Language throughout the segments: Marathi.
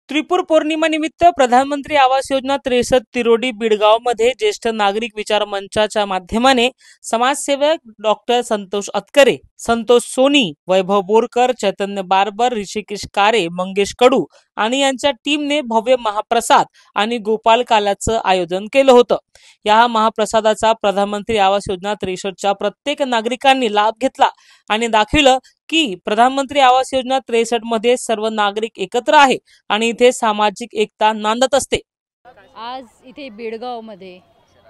त्रिपुर पौर्णिमा निमित्त प्रधानमंत्री आवास योजना 63 तिरोडी बिडगाव मध्ये ज्येष्ठ नागरिक विचार मंचाच्या माध्यमाने समाजसेवक डॉक्टर संतोष अतकरे, संतोष सोनी, वैभव बोरकर, चैतन्य बारबर, ऋषिकेश कारे, मंगेश कडू आणि यांच्या टीमने भव्य महाप्रसाद आणि गोपाल काल्याचं आयोजन केलं होतं। या महाप्रसादाचा प्रधानमंत्री आवास योजना 63 च्या प्रत्येक नागरिकांनी लाभ घेतला आणि दाखविलं की प्रधानमंत्री आवास योजना 63 मध्ये सर्व नागरिक एकत्र आहे आणि इथे सामाजिक एकता नांदत असते। आज इथे बेडगाव मध्ये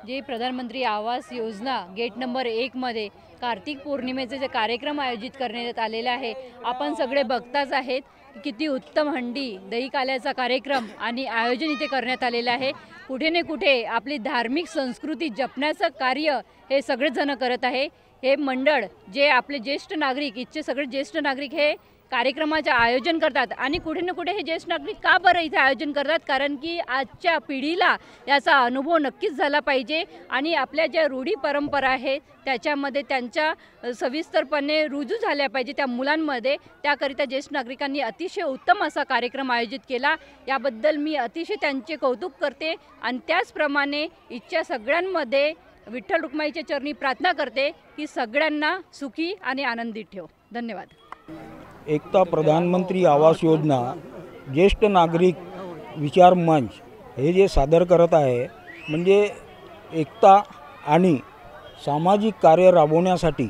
जे प्रधानमंत्री आवास योजना गेट नंबर 1 मध्ये कार्तिक पौर्णिमेचे जे कार्यक्रम आयोजित करण्यात आलेले आहे, आपण सगळे बघताच आहेत किती उत्तम हंडी दही काल्याचा कार्यक्रम आणि आयोजन इथे करण्यात आलेले आहे। कुठे ना कुठे आपली धार्मिक संस्कृती जपण्याचं कार्य हे सगळे जण करत आहे। हे मंडळ जे आपले ज्येष्ठ नागरिक इथचे सगळे ज्येष्ठ नागरिक हे कार्यक्रमाचे आयोजन करतात आणि कुठे ना कुठे हे ज्येष्ठ नागरिक का बरं इथे आयोजन करतात, कारण की आजच्या पिढीला याचा अनुभव नक्कीच झाला पाहिजे आणि आपल्या ज्या रूढी परंपरा आहेत त्याच्यामध्ये त्यांच्या सविस्तरपणे रुजू झाल्या पाहिजे त्या मुलांमध्ये। त्याकरिता ज्येष्ठ नागरिकांनी अतिशय उत्तम असा कार्यक्रम आयोजित केला, याबद्दल मी अतिशय त्यांचे कौतुक करते आणि त्याचप्रमाणे इथच्या सगळ्यांमध्ये विठ्ठल रुक्माईच्या चरणी प्रार्थना करते की सगळ्यांना सुखी आणि आनंदित ठेव। धन्यवाद। एकता प्रधानमंत्री आवास योजना ज्येष्ठ नागरिक विचार मंच हे जे सादर करत आहे, म्हणजे एकता आणि सामाजिक कार्य राबवण्यासाठी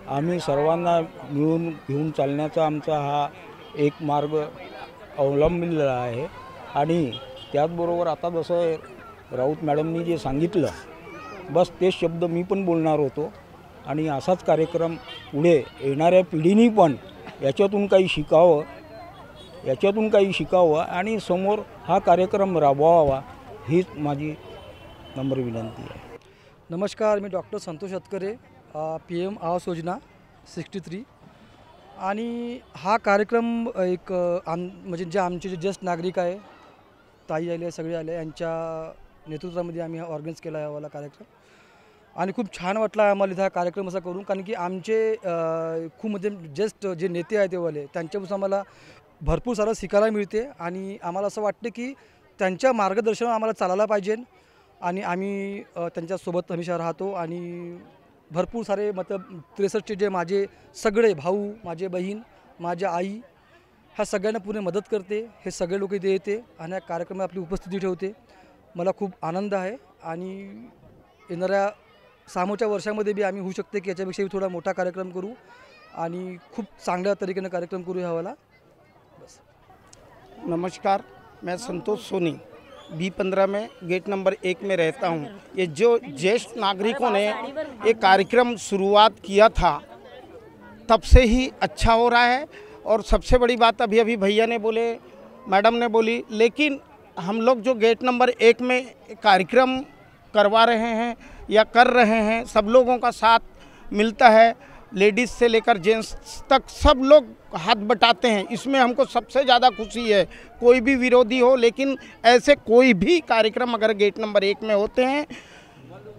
आम्ही सर्वांना मिळून घेऊन चालण्याचा आमचा हा एक मार्ग अवलंबिलेला आहे। आणि त्याचबरोबर आता जसं राऊत मॅडमनी जे सांगितलं, बस तेच शब्द मी पण बोलणार होतो आणि असाच कार्यक्रम पुढे येणाऱ्या पिढीनी पण याच्यातून काही शिकावं आणि समोर हा कार्यक्रम राबवावा हीच माझी नम्र विनंती आहे। नमस्कार, मी डॉक्टर संतोष अतकरे, PM आवास योजना 63 आणि हा कार्यक्रम एक म्हणजे जे आमचे जे ज्येष्ठ नागरिक आहे, ताई आले, सगळे आले, यांच्या नेतृत्वामध्ये आम्ही हा ऑर्गनाईज केला आहे वाला कार्यक्रम आणि खूप छान वाटला आम्हाला इथं हा कार्यक्रम असा करून, कारण की आमचे खूप म्हणजे ज्येष्ठ जे नेते आहेत ते वाले त्यांच्यापासून आम्हाला भरपूर सारं शिकायला मिळते आणि आम्हाला असं वाटते की त्यांच्या मार्गदर्शनावर आम्हाला चालायला पाहिजे आणि आम्ही त्यांच्यासोबत हमेशा राहतो आणि भरपूर सारे मतलब 63चे जे माझे सगळे भाऊ, माझे बहीण, माझ्या आई ह्या सगळ्यांना पूर्ण मदत करते। हे सगळे लोक इथे येते आणि या कार्यक्रमात आपली उपस्थिती ठेवते। मला खूप आनंद आहे आणि येणाऱ्या समोरच्या वर्षामध्ये भी आम्ही होऊ शकते की याच्यापेक्षा थोडा मोठा कार्यक्रम करू आणि खूप चांगल्या तरीकेने कार्यक्रम करू ह्यावाला। बस। नमस्कार, मैं संतोष सोनी B15 में गेट नंबर 1 में रहता हूँ। ये जो ज्येष्ठ नागरिकों ने ये कार्यक्रम शुरुआत किया था तब से ही अच्छा हो रहा है और सबसे बड़ी बात अभी भैया ने बोले, मैडम ने बोली, लेकिन हम लोग जो गेट नंबर 1 में कार्यक्रम करवा रहे हैं या कर रहे हैं, सब लोगों का साथ मिलता है, लेडीज़ से लेकर जेंट्स तक सब लोग हाथ बटाते हैं। इसमें हमको सबसे ज़्यादा खुशी है। कोई भी विरोधी हो, लेकिन ऐसे कोई भी कार्यक्रम अगर गेट नंबर 1 में होते हैं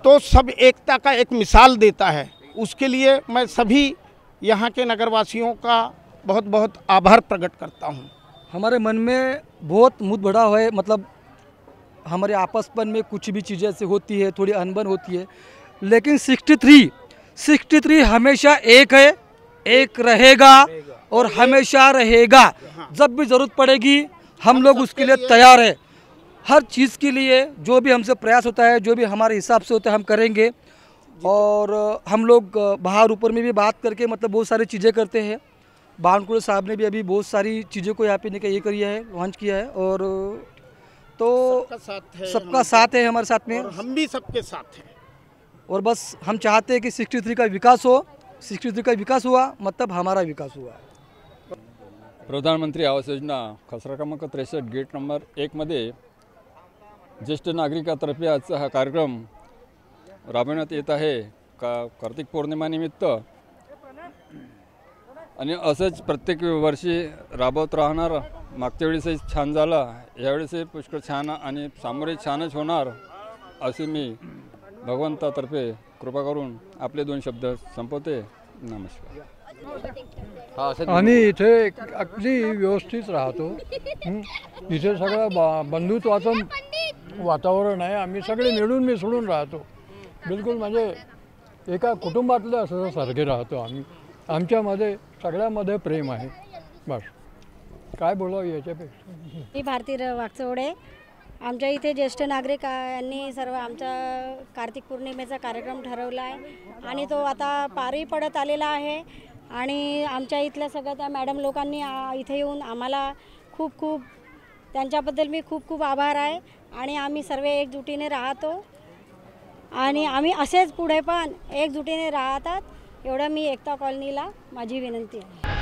तो सब एकता का एक मिसाल देता है। उसके लिए मैं सभी यहाँ के नगरवासियों का बहुत बहुत आभार प्रकट करता हूँ। हमारे मन में बहुत मुद बढ़ा हुआ है, मतलब हमारे आपसपन में कुछ भी चीज़ें ऐसी होती है, थोड़ी अनबन होती है, लेकिन 63 हमेशा एक है, एक रहेगा और हमेशा रहेगा। जब भी ज़रूरत पड़ेगी हम लोग उसके लिए तैयार है। हर चीज़ के लिए जो भी हमसे प्रयास होता है, जो भी हमारे हिसाब से होता है हम करेंगे। और हम लोग बाहर ऊपर में भी बात करके मतलब बहुत सारी चीज़ें करते हैं। बानकुड़े साहब ने भी अभी बहुत सारी चीज़ों को यहाँ पे ये किया है, लॉन्च किया है और तो सबका साथ है हमारे साथ में, और हम भी सबके साथ हैं। और बस हम चाहते हैं कि 63 का विकास हो। 63 का विकास हुआ मतलब हमारा विकास हुआ। प्रधानमंत्री आवास योजना खसरा क्रमांक 63 गेट नंबर 1 मध्ये ज्येष्ठ नागरिकातर्फे आजचा हा कार्यक्रम राबवण्यात येत आहे कार्तिक पौर्णिमेनिमित्त आणि असंच प्रत्येक वर्षी राबवत राहणार। मागच्या वेळेसही छान झाला, यावेळेसही पुष्कळ छान आणि सामोरे छानच होणार असे मी भगवंतातर्फे कृपा करून आपले 2 शब्द संपवते। नमस्कार। आम्ही इथे अगदी व्यवस्थित राहतो. इथे सगळं बंधुत्वाचं वातावरण आहे. आम्ही सगळे मिळून मिसळून राहतो. बिलकुल म्हणजे एका कुटुंबातले असं सारखे राहतो आम्ही. आमच्यामध्ये सगळ्यामध्ये प्रेम आहे. बस काय बोलावं याच्यापेक्षा. मी भारती वागचौडे. आमच्या इथे ज्येष्ठ नागरिक यांनी सर्व आमचा कार्तिक पौर्णिमेचा कार्यक्रम ठरवला आहे आणि तो आता पारही पडत आलेला आहे. आणि आमच्या इथल्या सगळ्या त्या मॅडम लोकांनी इथे येऊन आम्हाला खूप खूप त्यांच्याबद्दल मी खूप खूप आभार आहे. आणि आम्ही सर्व एकजुटीने राहतो आणि आम्ही असेच पुढे पण एकजुटीने राहतात एवढं मी एकता कॉलनीला माझी विनंती आहे.